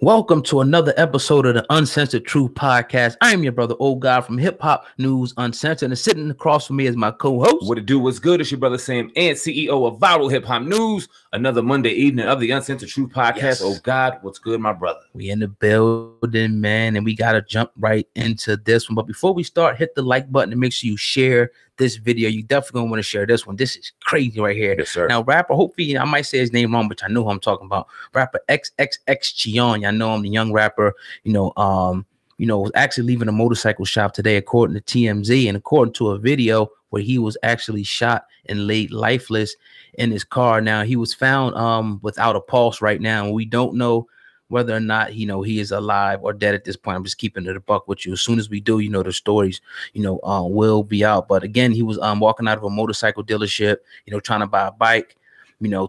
Welcome to another episode of the Uncensored Truth Podcast. I am your brother O'God from Hip Hop News Uncensored, and sitting across from me is my co-host. What it do? What's good? It's your brother SamAnt, CEO of Viral Hip Hop News. Another Monday evening of the Uncensored Truth Podcast. Yes. Oh God, what's good, my brother? We in the building, man, and we gotta jump right into this one. But before we start, hit the like button and make sure you share this video. You definitely gonna want to share this one. This is crazy right here. Yes, sir. Now, rapper, hopefully, I might say his name wrong, but I know who I'm talking about. Rapper XXXTentacion. I know him, the young rapper. Was actually leaving a motorcycle shop today, according to TMZ, and according to a video where he was actually shot and laid lifeless in his car. Now, he was found without a pulse right now, and we don't know whether or not he is alive or dead at this point. I'm just keeping it a buck with you. As soon as we do, the stories will be out. But again, he was walking out of a motorcycle dealership, trying to buy a bike.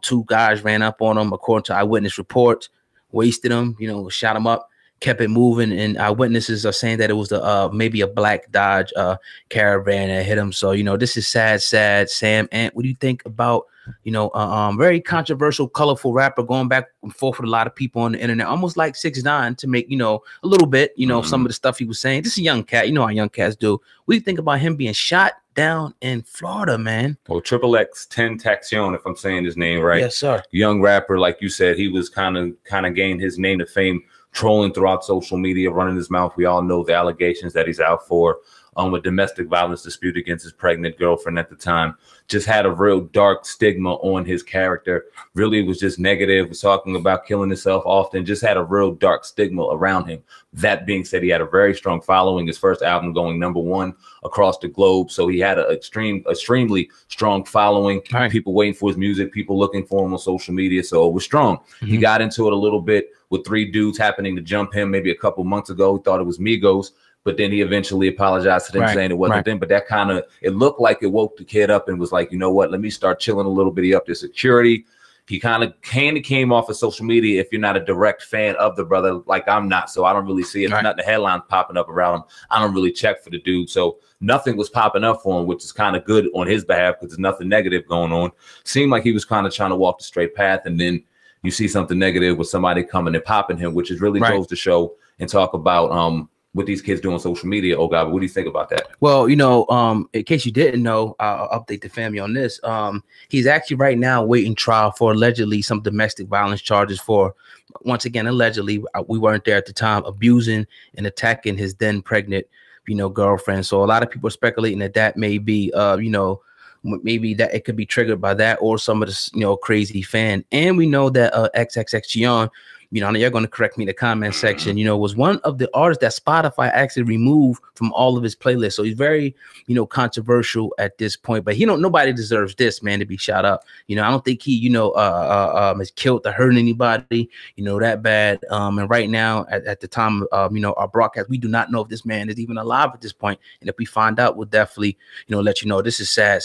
Two guys ran up on him, according to eyewitness reports, wasted him, shot him up, kept it moving, and eyewitnesses are saying that it was maybe a black Dodge Caravan that hit him. So this is sad. SamAnt, what do you think about very controversial, colorful rapper going back and forth with a lot of people on the internet, almost like 6ix9ine, to make a little bit some of the stuff he was saying? This is a young cat, how young cats do. What do you think about him being shot down in Florida, man? Well, XXXTentacion, if I'm saying his name right. Yes, sir. Young rapper, like you said, he was kind of gained his name to fame trolling throughout social media, running his mouth. We all know the allegations that he's out for a domestic violence dispute against his pregnant girlfriend at the time. Just had a real dark stigma on his character. Really was just negative, was talking about killing himself often, just had a real dark stigma around him. That being said, he had a very strong following, his first album going #1 across the globe. So he had an extremely strong following, right. People waiting for his music, people looking for him on social media. So it was strong. He got into it a little bit with 3 dudes happening to jump him maybe a couple months ago. He thought it was Migos, but then he eventually apologized to them, right, saying it wasn't them. But that it looked like it woke the kid up and was like, you know what, let me start chilling a little bit. He upped his security. He kind of came off of social media if you're not a direct fan of the brother, like I'm not. So I don't really see it. Right. Not the headlines popping up around him. I don't really check for the dude. So nothing was popping up for him, which is kind of good on his behalf because there's nothing negative going on. Seemed like he was kind of trying to walk the straight path, and then you see something negative with somebody coming and popping him, which is really goes to show and talk about what these kids do on social media. Oh God, what do you think about that? Well, in case you didn't know, I'll update the family on this. He's actually right now waiting trial for allegedly some domestic violence charges for, once again, allegedly, we weren't there at the time, abusing and attacking his then pregnant, girlfriend. So a lot of people are speculating that may be, maybe that it could be triggered by that or some of this, crazy fan. And we know that XXXTentacion, I know you're going to correct me in the comment section, was one of the artists that Spotify actually removed from all of his playlists. So he's very, controversial at this point, but nobody deserves this, man, to be shot up. I don't think he, has killed or hurt anybody, that bad. And right now at the time of, our broadcast, we do not know if this man is even alive at this point. And if we find out, we'll definitely, let you know. This is sad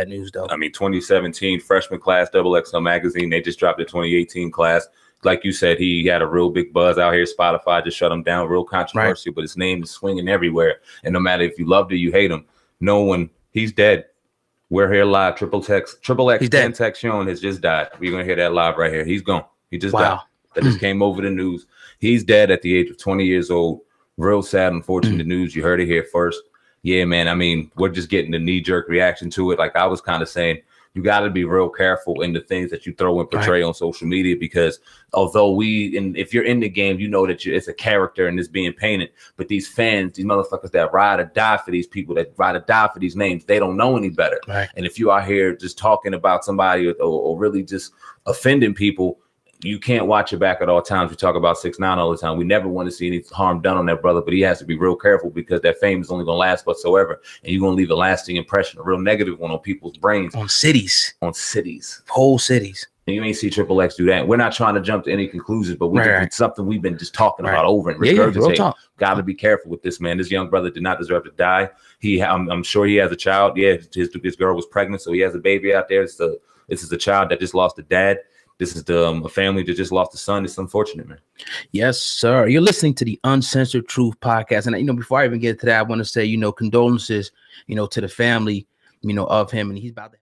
news though. I mean, 2017 freshman class, XXL magazine, they just dropped the 2018 class. Like you said, he had a real big buzz out here. Spotify just shut him down, real controversy, right. But his name is swinging everywhere. And no matter if you loved it, you hate him. He's dead. We're here live. XXXTentacion has just died. We're going to hear that live right here. He's gone. He just died. That just came over the news. He's dead at the age of 20 years old. Real sad, unfortunate news. You heard it here first. Yeah, man. I mean, we're just getting the knee-jerk reaction to it. Like I was kind of saying, you got to be real careful in the things that you throw and portray on social media, because although if you're in the game, you know that it's a character and it's being painted. But these fans, these motherfuckers that ride or die for these people, that ride or die for these names, they don't know any better. Right. And if you are here just talking about somebody or really just offending people, you can't watch your back at all times. We talk about 6ix9ine all the time. We never want to see any harm done on that brother, but he has to be real careful because that fame is only going to last whatsoever. And you're going to leave a lasting impression, a real negative one on people's brains. On cities. Whole cities. And you ain't see XXX do that. We're not trying to jump to any conclusions, but it's something we've been just talking about over and regurgitating. Got to be careful with this, man. This young brother did not deserve to die. I'm sure he has a child. Yeah, his girl was pregnant, so he has a baby out there. This is a child that just lost a dad. This is a family that just lost a son. It's unfortunate, man. Yes, sir. You're listening to the Uncensored Truth Podcast. And, before I even get to that, I want to say, condolences, to the family, of him. And he's about to